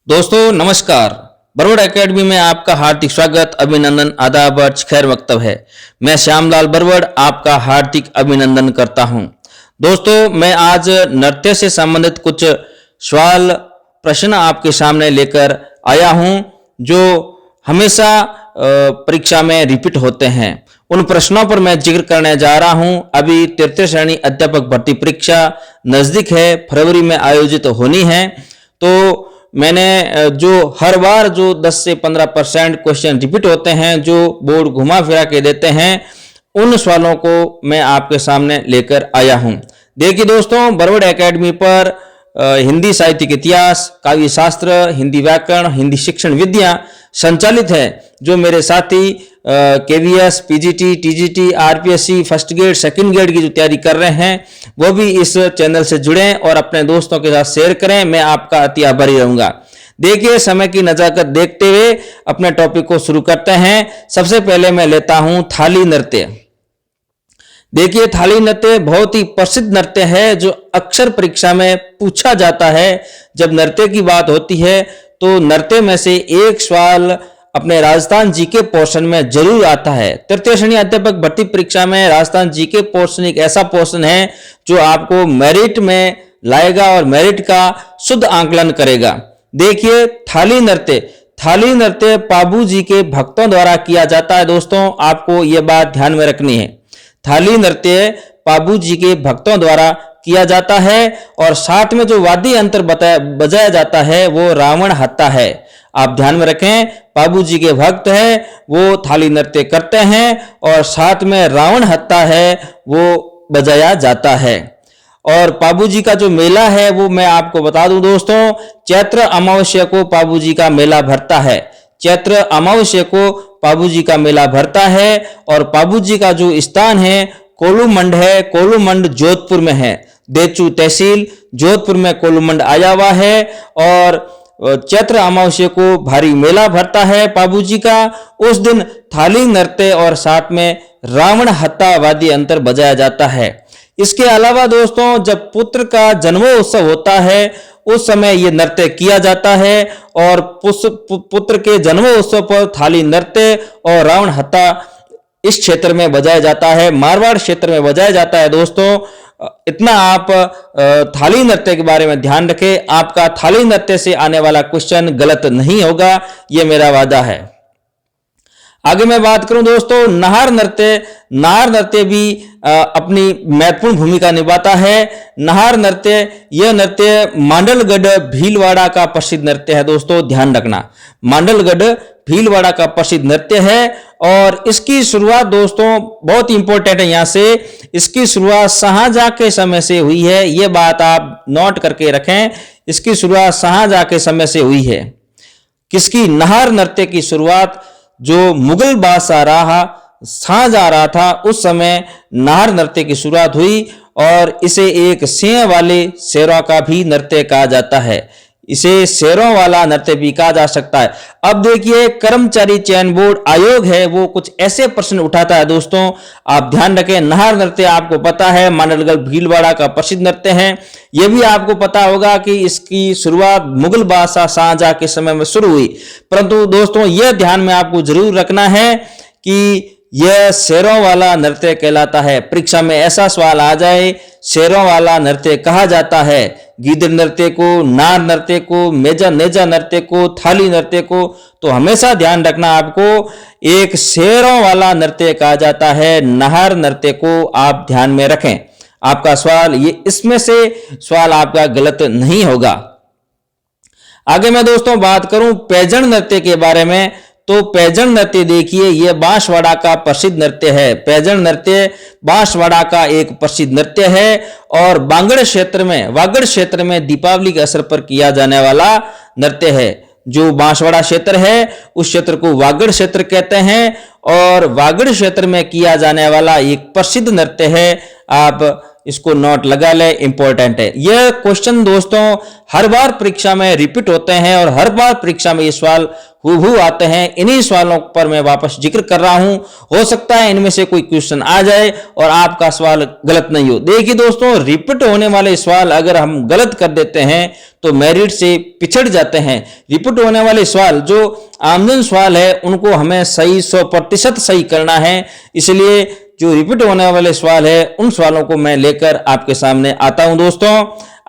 दोस्तों नमस्कार। बरवड़ एकेडमी में आपका हार्दिक स्वागत, अभिनंदन, आदाब, खैर मकतब है। मैं श्यामलाल बरवड़ आपका हार्दिक अभिनंदन करता हूं। दोस्तों मैं आज नृत्य से संबंधित कुछ सवाल प्रश्न आपके सामने लेकर आया हूं जो हमेशा परीक्षा में रिपीट होते हैं। उन प्रश्नों पर मैं जिक्र करने जा रहा हूं। अभी तृतीय श्रेणी अध्यापक भर्ती परीक्षा नजदीक है, फरवरी में आयोजित होनी है। तो मैंने जो हर बार जो 10 से 15% क्वेश्चन रिपीट होते हैं, जो बोर्ड घुमा फिरा के देते हैं, उन सवालों को मैं आपके सामने लेकर आया हूं। देखिए दोस्तों, बरवड़ एकेडमी पर हिंदी साहित्य के इतिहास, काव्य शास्त्र, हिंदी व्याकरण, हिंदी शिक्षण विद्या संचालित है। जो मेरे साथी KVS, PGT, TGT, RPSC first grade, second grade की जो तैयारी कर रहे हैं, वो भी इस चैनल से जुड़ें और अपने दोस्तों के साथ शेयर करें। मैं आपका अति आभारी रहूंगा। देखिए, समय की नजाकत देखते हुए अपने टॉपिक को शुरू करते हैं। सबसे पहले मैं लेता हूं थाली नृत्य। देखिए, थाली नृत्य बहुत ही प्रसिद्ध नृत्य है जो अक्सर परीक्षा में पूछा जाता है। जब नृत्य की बात होती है तो नृत्य में से एक सवाल अपने राजस्थान जीके पोर्शन में जरूर आता है। तृतीय श्रेणी अध्यापक भर्ती परीक्षा में राजस्थान जीके पोर्शन एक ऐसा पोर्शन है जो आपको मेरिट में लाएगा और मेरिट का शुद्ध आंकलन करेगा। देखिए, थाली नृत्य पाबू जी के भक्तों द्वारा किया जाता है। दोस्तों आपको यह बात ध्यान में रखनी है। थाली नृत्य पाबू जी के भक्तों द्वारा किया जाता है और साथ में जो वाद्य यंत्र बजाया जाता है वो रावण हत्ता है। आप ध्यान में रखें, पाबू जी के भक्त है वो थाली नृत्य करते हैं और साथ में रावण हत्ता है वो बजाया जाता है। और पाबू जी का जो मेला है वो मैं आपको बता दूं दोस्तों, चैत्र अमावस्या को पाबू जी का मेला भरता है। चैत्र अमावस्या को पाबू जी का मेला भरता है और पाबू जी का जो स्थान है कोलूमंड है। कोलूमंड जोधपुर में है। देचू तहसील जोधपुर में कोलूमंड आया हुआ है और चैत्र अमावस्या को भारी मेला भरता है पाबू जी का। उस दिन थाली नृत्य और साथ में रावण हत्ता वाद्य यंत्र बजाया जाता है। इसके अलावा दोस्तों, जब पुत्र का जन्मोत्सव होता है उस समय यह नृत्य किया जाता है और पुत्र के जन्मोत्सव पर थाली नृत्य और रावण हत्ता इस क्षेत्र में बजाया जाता है, मारवाड़ क्षेत्र में बजाया जाता है। दोस्तों इतना आप थाली नृत्य के बारे में ध्यान रखें। आपका थाली नृत्य से आने वाला क्वेश्चन गलत नहीं होगा, यह मेरा वादा है। आगे मैं बात करूं दोस्तों, नाहर नृत्य भी अपनी महत्वपूर्ण भूमिका निभाता है। नाहर नृत्य, यह नृत्य मांडलगढ़ भीलवाड़ा का प्रसिद्ध नृत्य है। दोस्तों ध्यान रखना, मांडलगढ़ भीलवाड़ा का प्रसिद्ध नृत्य है और इसकी शुरुआत दोस्तों बहुत इंपॉर्टेंट है। यहां से इसकी शुरुआत शाहजहां के समय से हुई है। यह बात आप नोट करके रखें, इसकी शुरुआत शाहजहां के समय से हुई है। किसकी? नाहर नृत्य की शुरुआत जो मुगल बादशाह रहा, शाहजहां रहा था, उस समय नाहर नृत्य की शुरुआत हुई और इसे एक सिंह वाले शेरों का भी नृत्य कहा जाता है। इसे शेरों वाला नृत्य भी कहा जा सकता है। अब देखिए, कर्मचारी चयन बोर्ड आयोग है वो कुछ ऐसे प्रश्न उठाता है। दोस्तों आप ध्यान रखें, नाहर नृत्य आपको पता है मांडलगढ़ भीलवाड़ा का प्रसिद्ध नृत्य है। यह भी आपको पता होगा कि इसकी शुरुआत मुगल बादशाह शाहजहां के समय में शुरू हुई। परंतु दोस्तों यह ध्यान में आपको जरूर रखना है कि यह शेरों वाला नृत्य कहलाता है। परीक्षा में ऐसा सवाल आ जाए, शेरों वाला नृत्य कहा जाता है गिद्ध नृत्य को, नार नृत्य को, नेजा नृत्य को, थाली नृत्य को, तो हमेशा ध्यान रखना आपको एक शेरों वाला नृत्य कहा जाता है। नाहर नृत्य को आप ध्यान में रखें। आपका सवाल ये इसमें से सवाल आपका गलत नहीं होगा। आगे मैं दोस्तों बात करूं पैजण नृत्य के बारे में, तो पैजण नृत्य देखिए यह बांसवाड़ा का प्रसिद्ध नृत्य है। पैजण नृत्य बांसवाड़ा का एक प्रसिद्ध नृत्य है और वागड़ क्षेत्र में दीपावली के अवसर पर किया जाने वाला नृत्य है। जो बांसवाड़ा क्षेत्र है उस क्षेत्र को वागड़ क्षेत्र कहते हैं और वागड़ क्षेत्र में किया जाने वाला एक प्रसिद्ध नृत्य है। आप इसको नोट लगा ले, इंपॉर्टेंट है। यह क्वेश्चन दोस्तों हर बार परीक्षा में रिपीट होते हैं और हर बार परीक्षा में ये सवाल हूबहू आते हैं। इन्हीं सवालों पर मैं वापस जिक्र कर रहा हूं, हो सकता है इनमें से कोई क्वेश्चन आ जाए और आपका सवाल गलत नहीं हो। देखिए दोस्तों, रिपीट होने वाले सवाल अगर हम गलत कर देते हैं तो मेरिट से पिछड़ जाते हैं। रिपीट होने वाले सवाल जो आमदन सवाल है उनको हमें सही 100% सही करना है। इसलिए जो रिपीट होने वाले सवाल है उन सवालों को मैं लेकर आपके सामने आता हूं। दोस्तों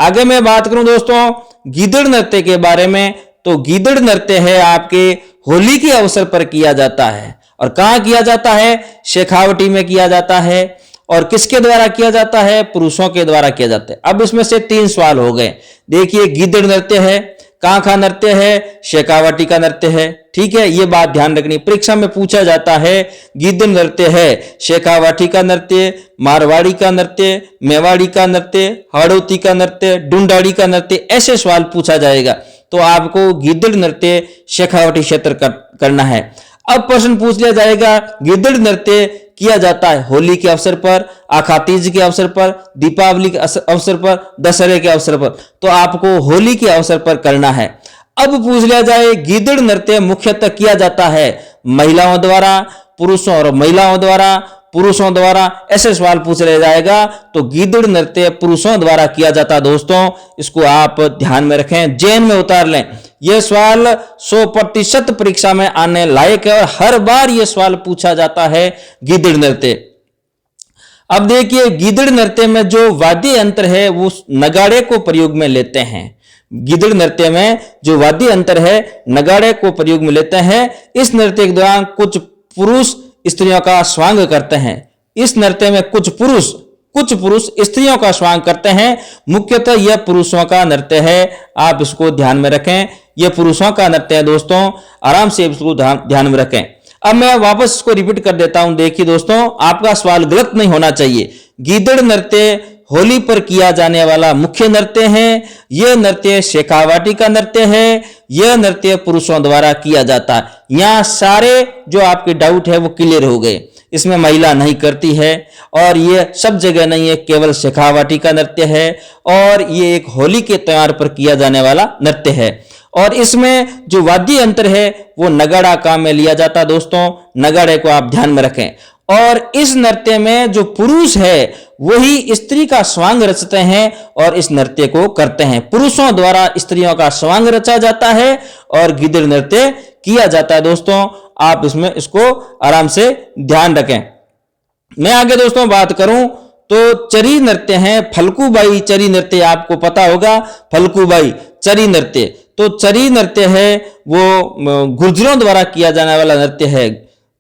आगे मैं बात करूं दोस्तों गीदड़ नृत्य के बारे में, तो गीदड़ नृत्य है आपके होली के अवसर पर किया जाता है। और कहां किया जाता है? शेखावटी में किया जाता है। और किसके द्वारा किया जाता है? पुरुषों के द्वारा किया जाता है। अब इसमें से 3 सवाल हो गए। देखिए गीदड़ नृत्य है, कहां का नृत्य है? शेखावटी का नृत्य है। ठीक है, ये बात ध्यान रखनी, परीक्षा में पूछा जाता है। गीदड़ नृत्य है शेखावटी का नृत्य, मारवाड़ी का नृत्य, मेवाड़ी का नृत्य, हाड़ौती का नृत्य, डुंडाड़ी का नृत्य, ऐसे सवाल पूछा जाएगा। तो आपको गीदड़ नृत्य शेखावटी क्षेत्र करना है। अब प्रश्न पूछ लिया जाएगा गीदड़ नृत्य किया जाता है होली के अवसर पर, आखा तीज के अवसर पर, दीपावली के अवसर पर, दशहरे के अवसर पर, तो आपको होली के अवसर पर करना है। अब पूछ लिया जाए गीदड़ नृत्य मुख्यतः किया जाता है महिलाओं द्वारा, पुरुषों और महिलाओं द्वारा, पुरुषों द्वारा, ऐसे सवाल पूछ लिया जाएगा। तो गीदड़ नृत्य पुरुषों द्वारा किया जाता है। दोस्तों इसको आप ध्यान में रखें, जेन में उतार लें। यह सवाल 100% परीक्षा में आने लायक है और हर बार यह सवाल पूछा जाता है गीदड़ नृत्य। अब देखिए गीदड़ नृत्य में जो वाद्य यंत्र है वो नगाड़े को प्रयोग में लेते हैं। गीदड़ नृत्य में जो वाद्य यंत्र है नगाड़े को प्रयोग में लेते हैं। इस नृत्य के दौरान कुछ पुरुष स्त्रियों का स्वांग करते हैं। इस नृत्य में कुछ पुरुष स्त्रियों का स्वांग करते हैं। मुख्यतः यह पुरुषों का नृत्य है, आप इसको ध्यान में रखें। यह पुरुषों का नृत्य है दोस्तों, आराम से इसको ध्यान में रखें। अब मैं वापस इसको रिपीट कर देता हूं। देखिए दोस्तों आपका सवाल गलत नहीं होना चाहिए। गीदड़ नृत्य होली पर किया जाने वाला मुख्य नृत्य है। यह नृत्य शेखावटी का नृत्य है। यह नृत्य पुरुषों द्वारा किया जाता है। यहां सारे जो आपके डाउट है वो क्लियर हो गए। इसमें महिला नहीं करती है और ये सब जगह नहीं है, केवल शेखावटी का नृत्य है और ये एक होली के त्योहार पर किया जाने वाला नृत्य है। और इसमें जो वाद्य यंत्र है वो नगाड़ा काम में लिया जाता है। दोस्तों नगाड़े को आप ध्यान में रखें। और इस नृत्य में जो पुरुष है वही स्त्री का स्वांग रचते हैं और इस नृत्य को करते हैं। पुरुषों द्वारा स्त्रियों का स्वांग रचा जाता है और गीदड़ नृत्य किया जाता है। दोस्तों आप इसमें इसको आराम से ध्यान रखें। मैं आगे दोस्तों बात करूं तो चरी नृत्य है फल्गुबाई चरी नृत्य, आपको पता होगा फल्गुबाई चरी नृत्य। तो चरी नृत्य है वो गुर्जरों द्वारा किया जाने वाला नृत्य है।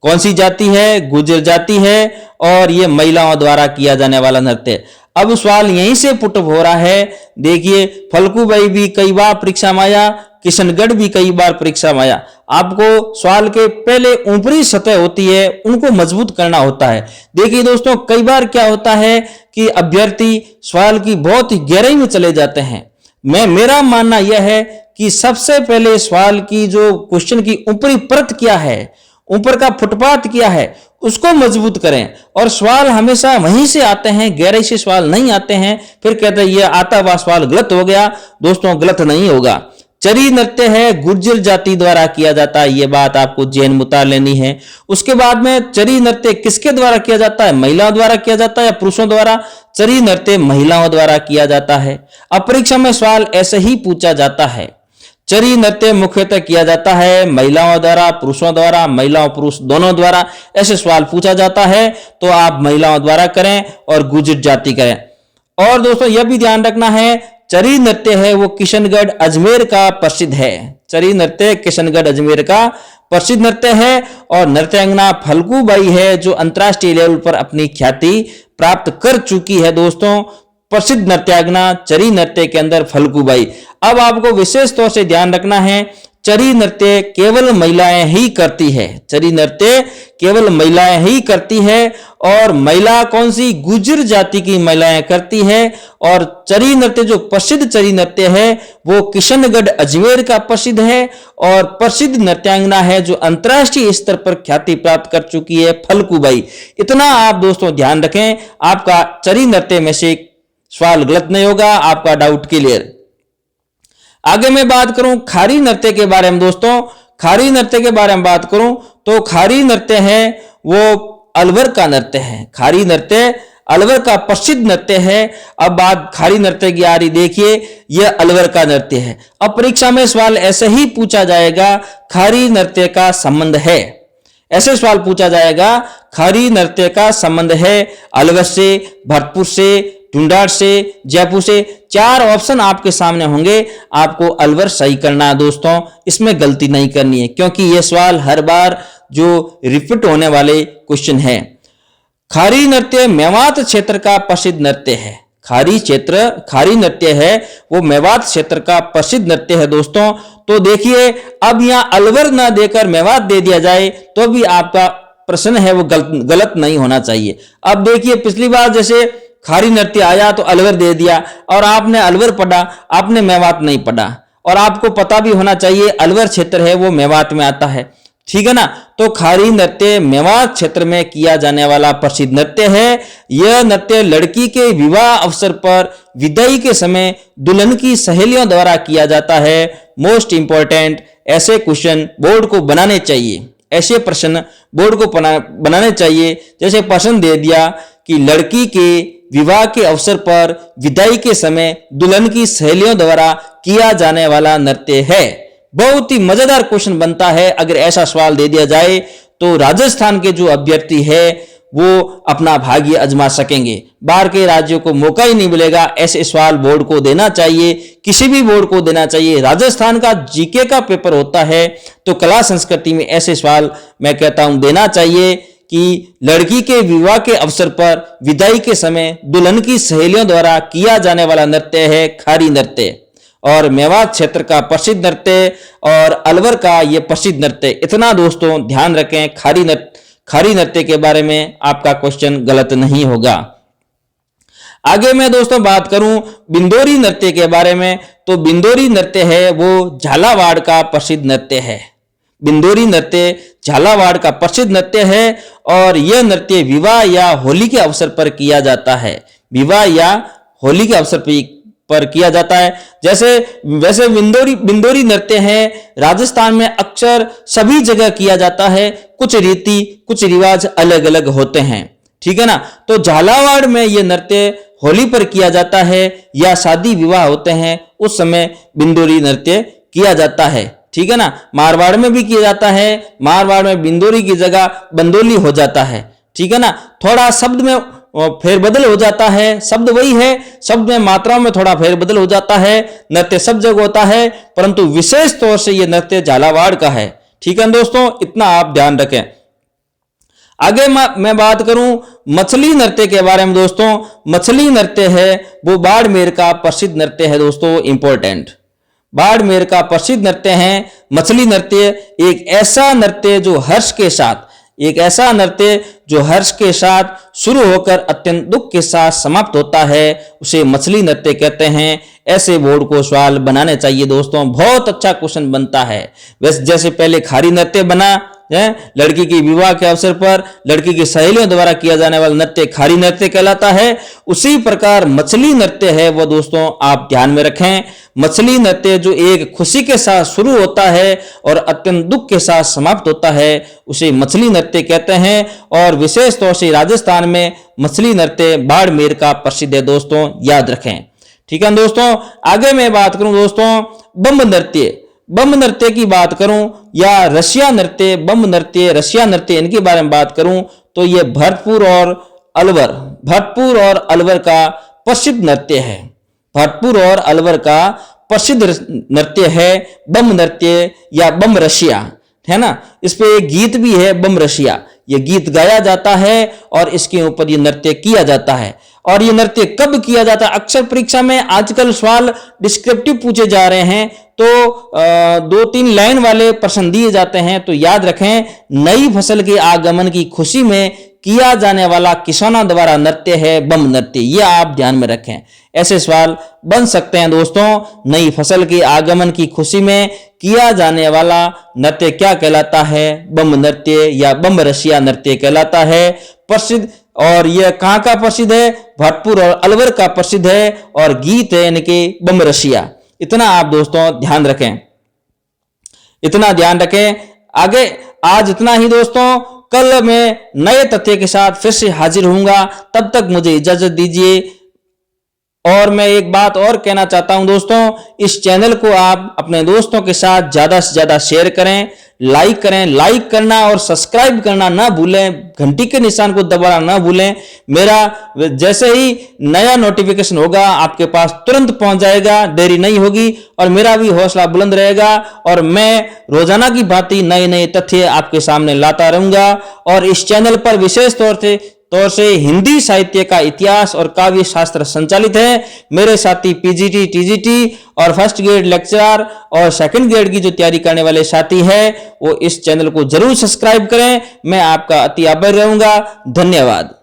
कौन सी जाति है? गुर्जर जाति है और ये महिलाओं द्वारा किया जाने वाला नृत्य। अब सवाल यहीं से पुट हो रहा है। देखिए फल्गुबाई भी कई बार परीक्षा में आया, किशनगढ़ भी कई बार परीक्षा में आया। आपको सवाल के पहले ऊपरी सतह होती है उनको मजबूत करना होता है। देखिए दोस्तों कई बार क्या होता है कि अभ्यर्थी सवाल की बहुत ही गहराई में चले जाते हैं। मेरा मानना यह है कि सबसे पहले सवाल की जो क्वेश्चन की ऊपरी परत क्या है, ऊपर का फुटपाथ क्या है, उसको मजबूत करें। और सवाल हमेशा वहीं से आते हैं, गहराई से सवाल नहीं आते हैं। फिर कहते हैं ये आता हुआ सवाल गलत हो गया। दोस्तों गलत नहीं होगा। चरी नृत्य है गुर्जर जाति द्वारा किया जाता है, ये बात आपको जेन में उतार लेनी है। उसके बाद में चरी नृत्य किसके द्वारा किया जाता है? महिलाओं द्वारा किया जाता है या पुरुषों द्वारा? चरी नृत्य महिलाओं द्वारा किया जाता है। अब परीक्षा में सवाल ऐसे ही पूछा जाता है। चरी नृत्य मुख्यतः किया जाता है महिलाओं द्वारा, पुरुषों द्वारा, महिलाओं पुरुष दोनों द्वारा, ऐसे सवाल पूछा जाता है। तो आप महिलाओं द्वारा करें और गुर्जर जाति करें। और दोस्तों यह भी ध्यान रखना है चरी नृत्य है वो किशनगढ़ अजमेर का प्रसिद्ध है। चरी नृत्य किशनगढ़ अजमेर का प्रसिद्ध नृत्य है। और नृत्यांगना फल्गुबाई है जो अंतर्राष्ट्रीय लेवल पर अपनी ख्याति प्राप्त कर चुकी है। दोस्तों प्रसिद्ध नृत्यांगना चरी नृत्य के अंदर फल्गुबाई। अब आपको विशेष तौर से ध्यान रखना है चरी नृत्य केवल महिलाएं ही करती है। चरी नृत्य केवल महिलाएं ही करती है और महिला कौन सी? गुर्जर जाति की महिलाएं करती है। और चरी नृत्य जो प्रसिद्ध चरी नृत्य है वो किशनगढ़ अजमेर का प्रसिद्ध है और प्रसिद्ध नृत्यांगना है जो अंतर्राष्ट्रीय स्तर पर ख्याति प्राप्त कर चुकी है, फल्गुबाई। इतना आप दोस्तों ध्यान रखें, आपका चरी नृत्य में से सवाल गलत नहीं होगा, आपका डाउट क्लियर। आगे मैं बात करूं खारी नृत्य के बारे में दोस्तों, खारी नृत्य के बारे में बात करूं तो खारी नृत्य है वो अलवर का नृत्य है। खारी नृत्य अलवर का प्रसिद्ध नृत्य है। अब बात खारी नृत्य की आ रही, देखिए यह अलवर का नृत्य है। अब परीक्षा में सवाल ऐसे ही पूछा जाएगा, खारी नृत्य का संबंध है, ऐसे सवाल पूछा जाएगा, खारी नृत्य का संबंध है अलवर से, भरतपुर से, ढूंढाड़ से, जयपुर से। 4 ऑप्शन आपके सामने होंगे, आपको अलवर सही करना है दोस्तों, इसमें गलती नहीं करनी है क्योंकि यह सवाल हर बार जो रिपीट होने वाले क्वेश्चन है। खारी नृत्य मेवात क्षेत्र का प्रसिद्ध नृत्य है। खारी नृत्य है वो मेवात क्षेत्र का प्रसिद्ध नृत्य है दोस्तों। तो देखिए अब यहां अलवर ना देकर मेवात दे दिया जाए तो भी आपका प्रश्न है वो गलत नहीं होना चाहिए। अब देखिए पिछली बार जैसे खारी नृत्य आया तो अलवर दे दिया और आपने अलवर पढ़ा, आपने मेवात नहीं पढ़ा, और आपको पता भी होना चाहिए अलवर क्षेत्र है वो मेवात में आता है, ठीक है ना। तो खारी नृत्य मेवात क्षेत्र में किया जाने वाला प्रसिद्ध नृत्य है। यह नृत्य लड़की के विवाह अवसर पर विदाई के समय दुल्हन की सहेलियों द्वारा किया जाता है। मोस्ट इंपॉर्टेंट, ऐसे क्वेश्चन बोर्ड को बनाने चाहिए, ऐसे प्रश्न बोर्ड को बनाने चाहिए। जैसे प्रश्न दे दिया कि लड़की के विवाह के अवसर पर विदाई के समय दुल्हन की सहेलियों द्वारा किया जाने वाला नृत्य है। बहुत ही मजेदार क्वेश्चन बनता है अगर ऐसा सवाल दे दिया जाए तो राजस्थान के जो अभ्यर्थी है वो अपना भाग्य आजमा सकेंगे। बाहर के राज्यों को मौका ही नहीं मिलेगा, ऐसे सवाल बोर्ड को देना चाहिए, किसी भी बोर्ड को देना चाहिए। राजस्थान का जीके का पेपर होता है तो कला संस्कृति में ऐसे सवाल मैं कहता हूं देना चाहिए कि लड़की के विवाह के अवसर पर विदाई के समय दुल्हन की सहेलियों द्वारा किया जाने वाला नृत्य है खारी नृत्य, और मेवात क्षेत्र का प्रसिद्ध नृत्य और अलवर का यह प्रसिद्ध नृत्य। इतना दोस्तों ध्यान रखें, खारी नृत्य के बारे में आपका क्वेश्चन गलत नहीं होगा। आगे मैं दोस्तों बात करूं बिंदोरी नृत्य के बारे में, तो बिंदोरी नृत्य है वो झालावाड़ का प्रसिद्ध नृत्य है। बिंदोरी नृत्य झालावाड़ का प्रसिद्ध नृत्य है और यह नृत्य विवाह या होली के अवसर पर किया जाता है। विवाह या होली के अवसर पर किया जाता है। वैसे बिंदोरी नृत्य है राजस्थान में अक्सर सभी जगह किया जाता है, कुछ रीति कुछ रिवाज अलग अलग होते हैं, ठीक है ना। तो झालावाड़ में यह नृत्य होली पर किया जाता है या शादी विवाह होते हैं उस समय बिंदोरी नृत्य किया जाता है, ठीक है ना। मारवाड़ में भी किया जाता है, मारवाड़ में बिंदोरी की जगह बंदोली हो जाता है, ठीक है ना। थोड़ा शब्द में फेरबदल हो जाता है, शब्द वही है, शब्द में मात्राओं में थोड़ा फेरबदल हो जाता है। नृत्य सब जगह होता है परंतु विशेष तौर से यह नृत्य झालावाड़ का है, ठीक है दोस्तों, इतना आप ध्यान रखें। आगे मैं बात करूं मछली नृत्य के बारे में दोस्तों। मछली नृत्य है वो बाड़मेर का प्रसिद्ध नृत्य है दोस्तों, इंपॉर्टेंट। बाड़मेर का प्रसिद्ध नृत्य है मछली नृत्य। एक ऐसा नृत्य जो हर्ष के साथ शुरू होकर अत्यंत दुख के साथ समाप्त होता है उसे मछली नृत्य कहते हैं। ऐसे बोर्ड को सवाल बनाने चाहिए दोस्तों, बहुत अच्छा क्वेश्चन बनता है। वैसे जैसे पहले खारी नृत्य बना है, लड़की की विवाह के अवसर पर लड़की की सहेलियों द्वारा किया जाने वाला नृत्य खारी नृत्य कहलाता है, उसी प्रकार मछली नृत्य है वो दोस्तों आप ध्यान में रखें। मछली नृत्य जो एक खुशी के साथ शुरू होता है और अत्यंत दुख के साथ समाप्त होता है उसे मछली नृत्य कहते हैं। और विशेष तौर से राजस्थान में मछली नृत्य बाड़मेर का प्रसिद्ध है दोस्तों, याद रखें, ठीक है दोस्तों। आगे मैं बात करूं दोस्तों बम नृत्य की बात करूं या रसिया नृत्य, बम नृत्य, रसिया नृत्य, इनके बारे में बात करूं तो ये भरतपुर और अलवर का प्रसिद्ध नृत्य है। भरतपुर और अलवर का प्रसिद्ध नृत्य है बम नृत्य या बम रसिया, है ना। इस पे एक गीत भी है बम रसिया, ये गीत गाया जाता है और इसके ऊपर ये नृत्य किया जाता है। और ये नृत्य कब किया जाता है? अक्सर परीक्षा में आजकल सवाल डिस्क्रिप्टिव पूछे जा रहे हैं, तो 2-3 लाइन वाले प्रश्न दिए जाते हैं। तो याद रखें, नई फसल के आगमन की खुशी में किया जाने वाला किसानों द्वारा नृत्य है बम नृत्य। यह आप ध्यान में रखें, ऐसे सवाल बन सकते हैं दोस्तों। नई फसल के आगमन की खुशी में किया जाने वाला नृत्य क्या कहलाता है? बम नृत्य या बम रसिया नृत्य कहलाता है। प्रसिद्ध, और यह कहां का प्रसिद्ध है? भरतपुर और अलवर का प्रसिद्ध है, और गीत है यानी कि बम रसिया। इतना आप दोस्तों ध्यान रखें, इतना ध्यान रखें। आगे आज इतना ही दोस्तों, कल मैं नए तथ्य के साथ फिर से हाजिर होऊंगा। तब तक मुझे इजाजत दीजिए। और मैं एक बात और कहना चाहता हूं दोस्तों, इस चैनल को आप अपने दोस्तों के साथ ज्यादा से ज्यादा शेयर करें, लाइक करें। लाइक करना और सब्सक्राइब करना ना भूलें, घंटी के निशान को दबाना ना भूलें। मेरा जैसे ही नया नोटिफिकेशन होगा आपके पास तुरंत पहुंच जाएगा, देरी नहीं होगी, और मेरा भी हौसला बुलंद रहेगा, और मैं रोजाना की भांति नए नए तथ्य आपके सामने लाता रहूंगा। और इस चैनल पर विशेष तौर से हिंदी साहित्य का इतिहास और काव्य शास्त्र संचालित है। मेरे साथी पीजीटी, टीजीटी और फर्स्ट ग्रेड लेक्चरर और सेकंड ग्रेड की जो तैयारी करने वाले साथी हैं, वो इस चैनल को जरूर सब्सक्राइब करें। मैं आपका अति आभारी रहूंगा। धन्यवाद।